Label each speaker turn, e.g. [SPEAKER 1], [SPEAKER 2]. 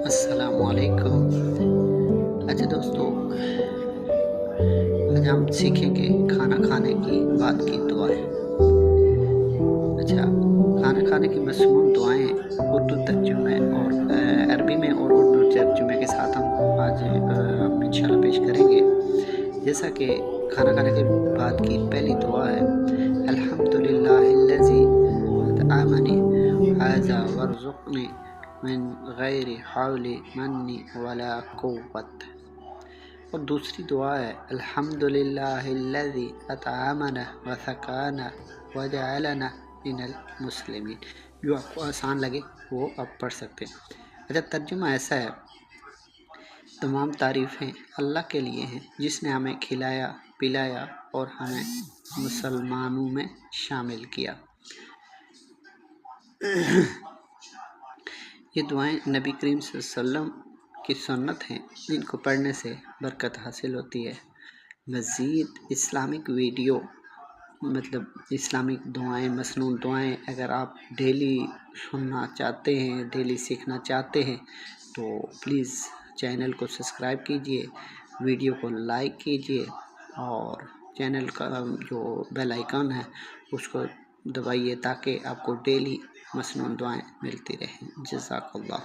[SPEAKER 1] السلام علیکم۔ اچھا دوستو، آج ہم سیکھیں گے کھانا کھانے کی بعد کی دعائیں۔ اچھا، کھانا کھانے کی مصنون دعائیں اردو ترجمے اور عربی میں اور اردو ترجمے کے ساتھ ہم آج انشاءاللہ پیش کریں گے۔ جیسا کہ کھانا کھانے کے بعد کی پہلی دعا ہے الحمدللہ الذی اطعمنی ھذا وارزقنی من غیر حول منی ولا قوت، اور دوسری دعا ہے الحمدللہ الذی اطعمنا وسقانا وجعلنا من المسلمین۔ جو آپ کو آسان لگے وہ آپ پڑھ سکتے ہیں۔ اچھا، ترجمہ ایسا ہے: تمام تعریفیں اللہ کے لیے ہیں جس نے ہمیں کھلایا پلایا اور ہمیں مسلمانوں میں شامل کیا۔ یہ دعائیں نبی کریم صلی اللہ علیہ وسلم کی سنت ہیں جن کو پڑھنے سے برکت حاصل ہوتی ہے۔ مزید اسلامک ویڈیو اسلامک دعائیں، مصنون دعائیں اگر آپ ڈیلی سننا چاہتے ہیں، ڈیلی سیکھنا چاہتے ہیں تو پلیز چینل کو سبسکرائب کیجئے، ویڈیو کو لائک کیجئے اور چینل کا جو بیل آئیکن ہے اس کو دبائیے تاکہ آپ کو ڈیلی مصنون دعائیں ملتی رہیں۔ جزاک اللہ۔